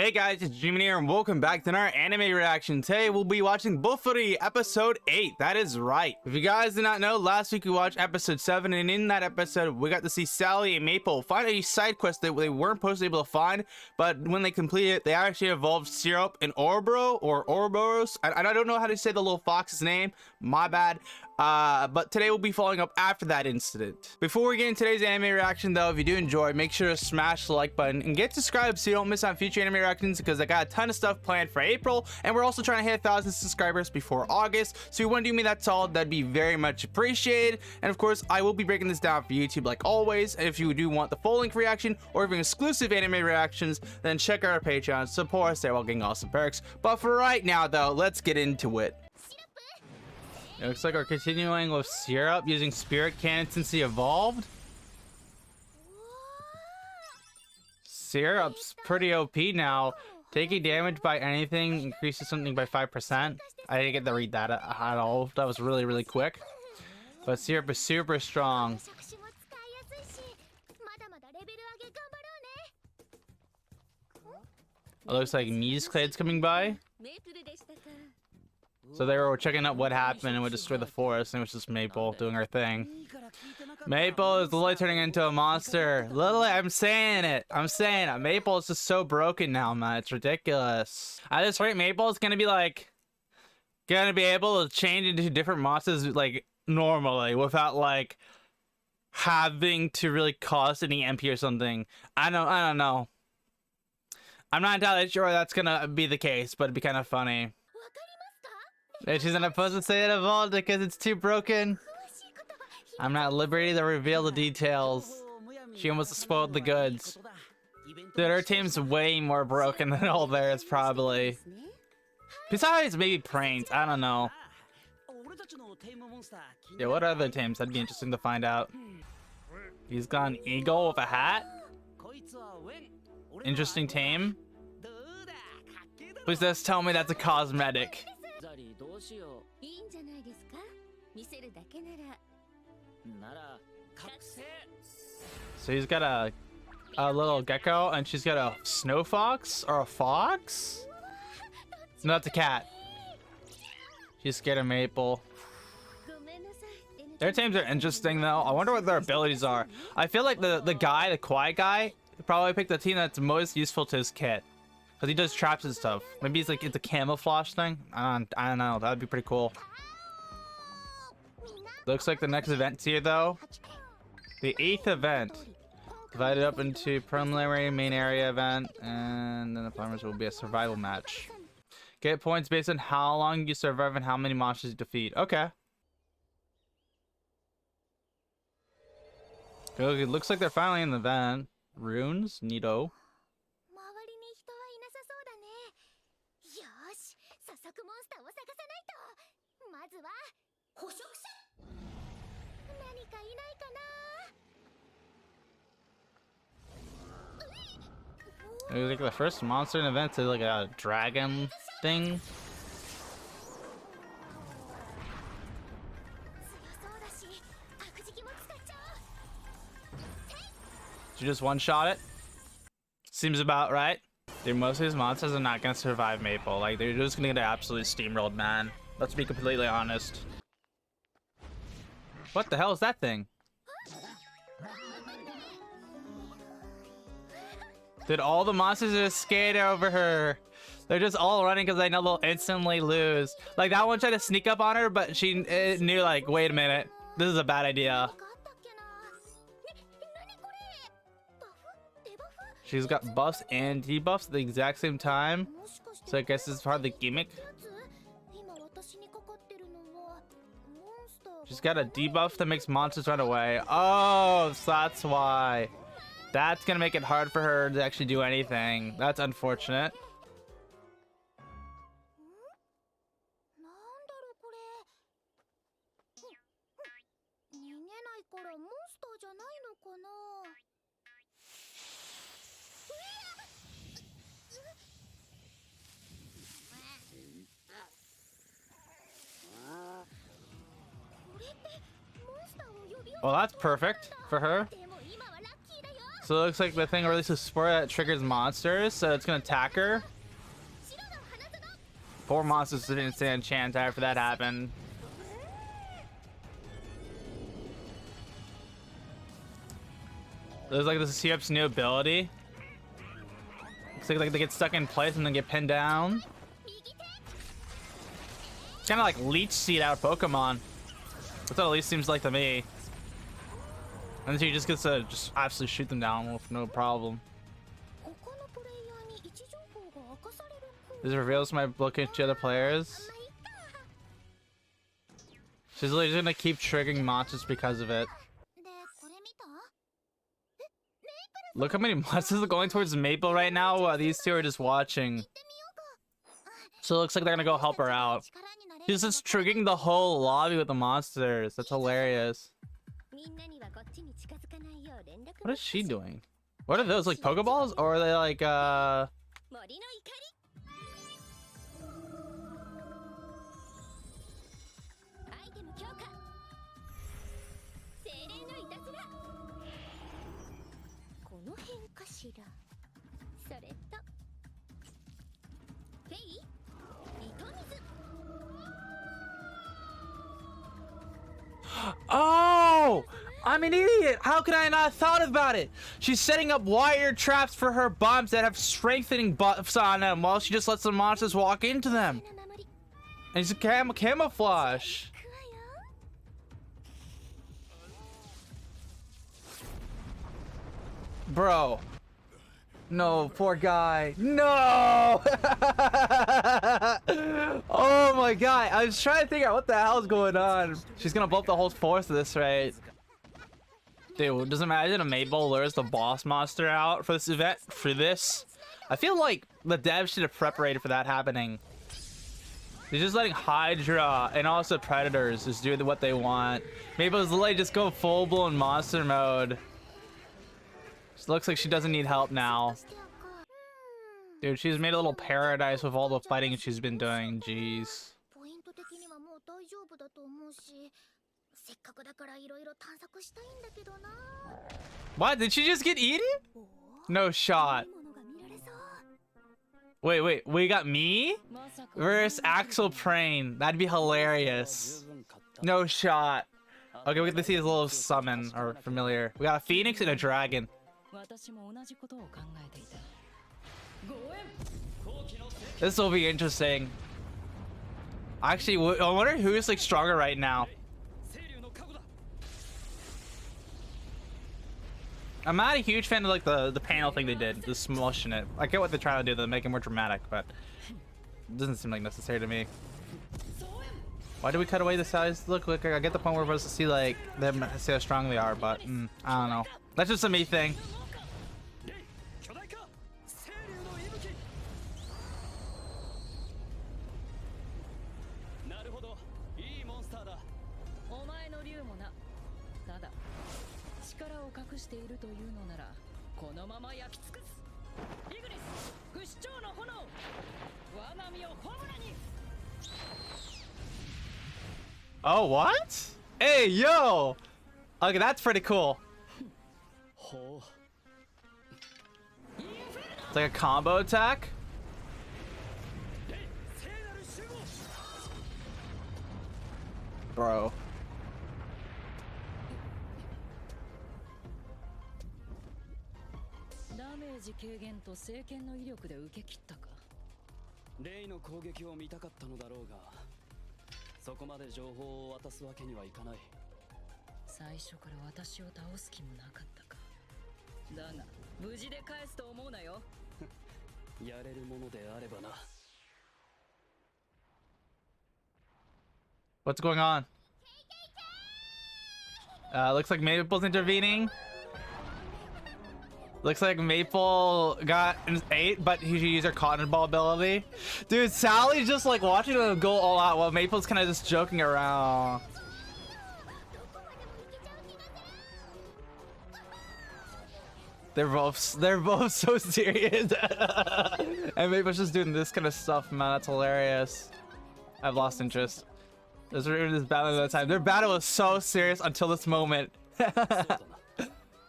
Hey guys, it's Jimmy here and welcome back to our anime reaction. Today we'll be watching Bofuri episode 8. That is right. If you guys did not know, last week we watched episode 7, and in that episode we got to see Sally and Maple find a side quest that they weren't supposed to be able to find, but when they completed it, they actually evolved Syrup and Orboro or Ouroboros. I don't know how to say the little fox's name, my bad. But today we'll be following up after that incident. Before we get into today's anime reaction though, if you do enjoy, make sure to smash the like button and get subscribed so you don't miss out on future anime reactions, because I got a ton of stuff planned for April, and we're also trying to hit 1,000 subscribers before August. So if you want to do me that solid, that'd be very much appreciated. And of course, I will be breaking this down for YouTube like always. And if you do want the full length reaction or even exclusive anime reactions, then check out our Patreon, support us there while getting awesome perks. But for right now though, let's get into it. It looks like we're continuing with Syrup using Spirit Cannon since he evolved. Syrup's pretty OP now. Taking damage by anything increases something by 5%. I didn't get to read that at all. That was really quick. But Syrup is super strong. It looks like Mii's Clade's coming by. So they were checking out what happened and would destroy the forest, and it was just Maple doing her thing. Maple is literally turning into a monster. Literally, I'm saying it. Maple is just so broken now, man. It's ridiculous. At this rate, Maple is gonna be able to change into different monsters like normally without like having to really cost any MP or something. I don't know. I'm not entirely sure that's gonna be the case, but it'd be kind of funny. She's not supposed to say it evolved because it's too broken. I'm not at liberty to reveal the details. She almost spoiled the goods. Dude, her team's way more broken than all theirs, probably. Besides, maybe Prains. I don't know. Yeah, what other teams? That'd be interesting to find out. He's got an eagle with a hat. Interesting team. Please just tell me that's a cosmetic. So he's got a little gecko, and she's got a snow fox or a fox? No, that's a cat. She's scared of Maple. Their teams are interesting though. I wonder what their abilities are. I feel like the quiet guy, probably picked the team that's most useful to his kit. Because he does traps and stuff. Maybe it's a camouflage thing. I don't know. That'd be pretty cool. Looks like the next event's here though. The 8th event. Divided up into preliminary, main area event, and then the farmers will be a survival match. Get points based on how long you survive and how many monsters you defeat. Okay. It looks like they're finally in the event. Runes, neato. It was like the first monster in the event to like a dragon thing. Did you just one-shot it? Seems about right. Dude, most of these monsters are not gonna survive Maple. Like, they're just gonna get absolutely steamrolled, man. Let's be completely honest. What the hell is that thing? Dude, all the monsters are scared over her. They're just all running because they know they'll instantly lose. Like, that one tried to sneak up on her, but she knew, like, wait a minute. This is a bad idea. She's got buffs and debuffs at the exact same time. So I guess this is part of the gimmick. She's got a debuff that makes monsters run away. Oh, so that's why. That's gonna make it hard for her to actually do anything. That's unfortunate. Well, that's perfect for her. So it looks like the thing releases spore that triggers monsters, so it's gonna attack her. 4 monsters didn't stand a chance after that happened. There's like this Seop's new ability. Looks like they get stuck in place and then get pinned down. It's kind of like Leech Seed out of Pokemon. That's what it at least seems like to me. And so you just get to just absolutely shoot them down with no problem. This reveals my looking at the other players. She's literally just gonna keep triggering monsters because of it. Look how many monsters are going towards Maple right now while these two are just watching. So it looks like they're gonna go help her out. She's just triggering the whole lobby with the monsters. That's hilarious. What is she doing? What are those, like Pokeballs? Or are they like Oh! I'm an idiot! How could I not have thought about it? She's setting up wire traps for her bombs that have strengthening buffs on them while she just lets the monsters walk into them. And it's a camouflage. Bro. No, poor guy. No! Oh my god. I was trying to figure out what the hell's going on. She's gonna blow up the whole force of this, right? Dude, doesn't matter. A Maple lures the boss monster out for this event. For this, I feel like the devs should have preparated for that happening. They're just letting Hydra and also Predators just do what they want. Maple's literally just go full-blown monster mode. She looks like she doesn't need help now. Dude, she's made a little paradise with all the fighting she's been doing. Jeez. What? Did she just get eaten? No shot. Wait. We got me versus Axel Prane. That'd be hilarious. No shot. Okay, we get to see his little summon or familiar. We got a phoenix and a dragon. This will be interesting. Actually, I wonder who's like stronger right now. I'm not a huge fan of like the panel thing they did, the smushing it. I get what they're trying to do to make it more dramatic, but it doesn't seem like necessary to me. Why do we cut away the size? Look, I get the point where we're supposed to see like them, see how strong they are, but I don't know. That's just a me thing. Oh, what? Hey, yo! Okay, that's pretty cool. It's like a combo attack. Bro. What's going on? Looks like Maple's intervening. Looks like Maple got an 8, but he should use her cotton ball ability. Dude, Sally's just like watching them go all out while Maple's kind of just joking around. They're both so serious. And Maple's just doing this kind of stuff, man. That's hilarious. I've lost interest. There's this battle at that time. Their battle was so serious until this moment.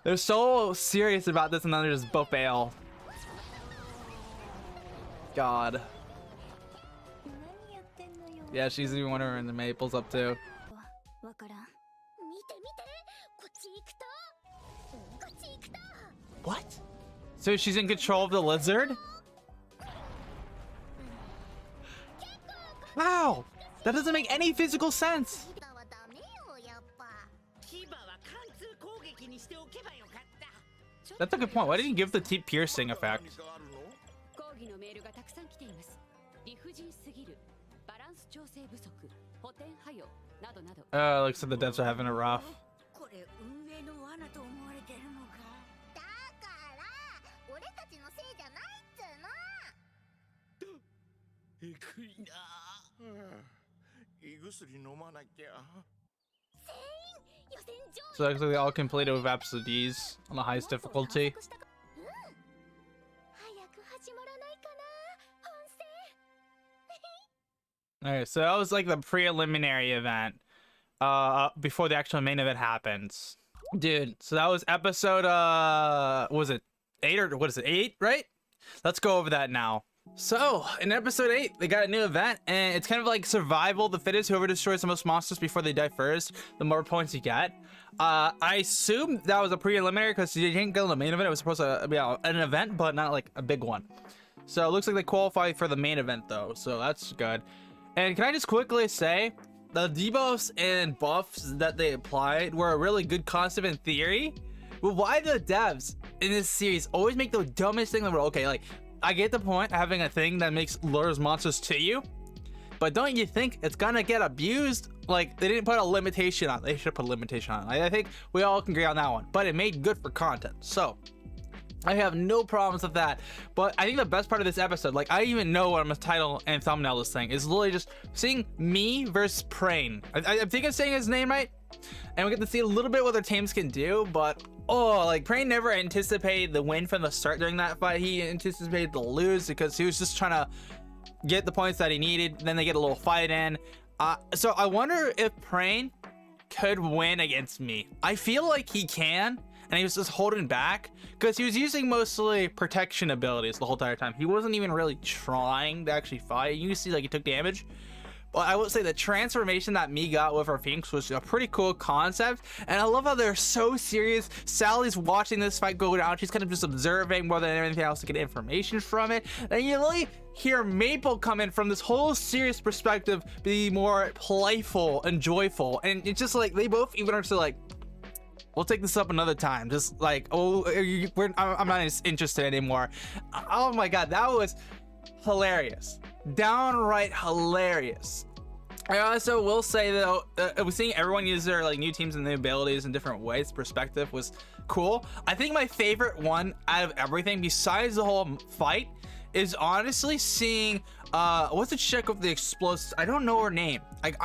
They're so serious about this, and then they're just both fail. God. Yeah, she's even wondering the Maple's up too. What? So she's in control of the lizard? Wow! That doesn't make any physical sense. That's a good point. Why didn't you give the teeth piercing effect? Looks like the devs are having it rough. So actually they all completed with absolute ease on the highest difficulty. Alright, so that was like the preliminary event before the actual main event happens. Dude, so that was episode what was it 8 or what is it 8, right? Let's go over that now. So in episode 8 they got a new event, and it's kind of like survival the fittest. Whoever destroys the most monsters before they die first, the more points you get. I assume that was a preliminary because you didn't go to the main event. It was supposed to be an event, but not like a big one. So it looks like they qualify for the main event though, so that's good. And can I just quickly say, the debuffs and buffs that they applied were a really good concept in theory. But why the devs in this series always make the dumbest thing in the world? Okay, like, I get the point, having a thing that makes lures monsters to you. But don't you think it's gonna get abused? Like, they didn't put a limitation on it. They should put a limitation on it. I think we all can agree on that one. But it made good for content. So I have no problems with that. But I think the best part of this episode, like, I even know what I'm gonna title and thumbnail this thing, is literally just seeing me versus PAYNE. I think I'm saying his name right. And we get to see a little bit what their teams can do, but oh, like, PAYNE never anticipated the win from the start during that fight. He anticipated the lose because he was just trying to get the points that he needed. Then they get a little fight in. So I wonder if PAYNE could win against me. I feel like he can, and he was just holding back because he was using mostly protection abilities the whole entire time. He wasn't even really trying to actually fight. You can see like he took damage. But I would say the transformation that MII got with her Phoenix was a pretty cool concept, and I love how they're so serious. Sally's watching this fight go down. She's kind of just observing more than anything else to get information from it. And you really hear Maple come in from this whole serious perspective, be more playful and joyful. And it's just like they both even are so like, we'll take this up another time. Just like, oh, I'm not interested anymore. Oh my god, that was hilarious. Downright hilarious. I also will say though, seeing everyone use their like new teams and new abilities in different ways, perspective was cool. I think my favorite one out of everything besides the whole fight is honestly seeing what's the chick with the explosives? I don't know her name. Like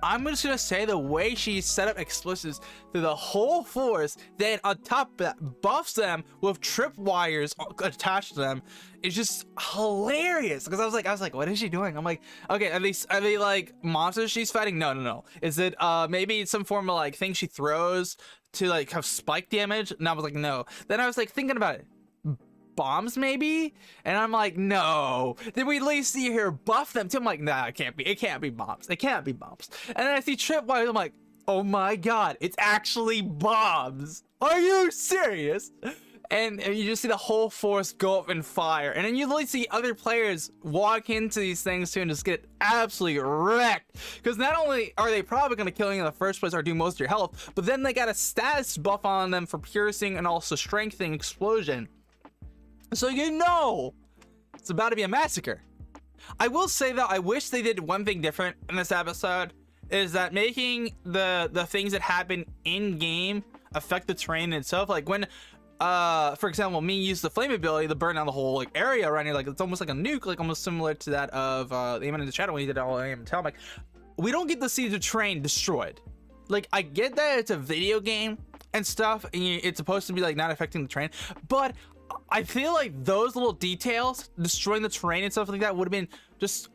I'm just gonna say the way she set up explosives through the whole force, then on top of that buffs them with trip wires attached to them, is just hilarious. Because I was like, what is she doing? I'm like, okay, are they like monsters she's fighting? No. Is it maybe some form of like thing she throws to like have spike damage? And I was like, no. Then I was like thinking about it. Bombs maybe, and I'm like, no. Then we at least see her buff them too. I'm like, nah, it can't be bombs. It can't be bombs. And then I see tripwires. I'm like, oh my god, it's actually bombs. Are you serious? And you just see the whole force go up in fire, and then you literally see other players walk into these things too and just get absolutely wrecked. Because not only are they probably going to kill you in the first place or do most of your health, but then they got a status buff on them for piercing and also strengthening explosion. So you know it's about to be a massacre. I will say though, I wish they did one thing different in this episode, is that making the things that happen in game affect the terrain itself. Like when for example, me use the flame ability to burn down the whole like area around here, like it's almost like a nuke, like almost similar to that of the Aim in the Shadow when he did all Aim and Tell. Like, we don't get to see the terrain destroyed. Like, I get that it's a video game and stuff, and it's supposed to be like not affecting the terrain, but I feel like those little details, destroying the terrain and stuff like that, would have been just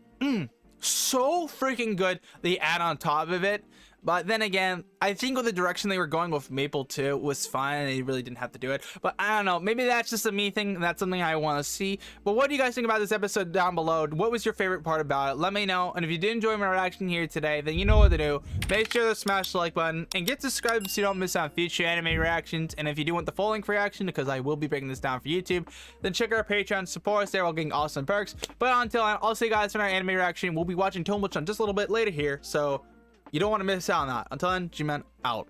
so freaking good. They add on top of it. But then again, I think with the direction they were going with Maple 2 was fine. They really didn't have to do it. But I don't know. Maybe that's just a me thing. That's something I want to see. But what do you guys think about this episode down below? What was your favorite part about it? Let me know. And if you did enjoy my reaction here today, then you know what to do. Make sure to smash the like button and get subscribed so you don't miss out on future anime reactions. And if you do want the full length reaction, because I will be breaking this down for YouTube, then check out our Patreon, support us there while getting awesome perks. But until then, I'll see you guys for our anime reaction. We'll be watching Tombuch on just a little bit later here, so you don't want to miss out on that. Until then, G-Man out.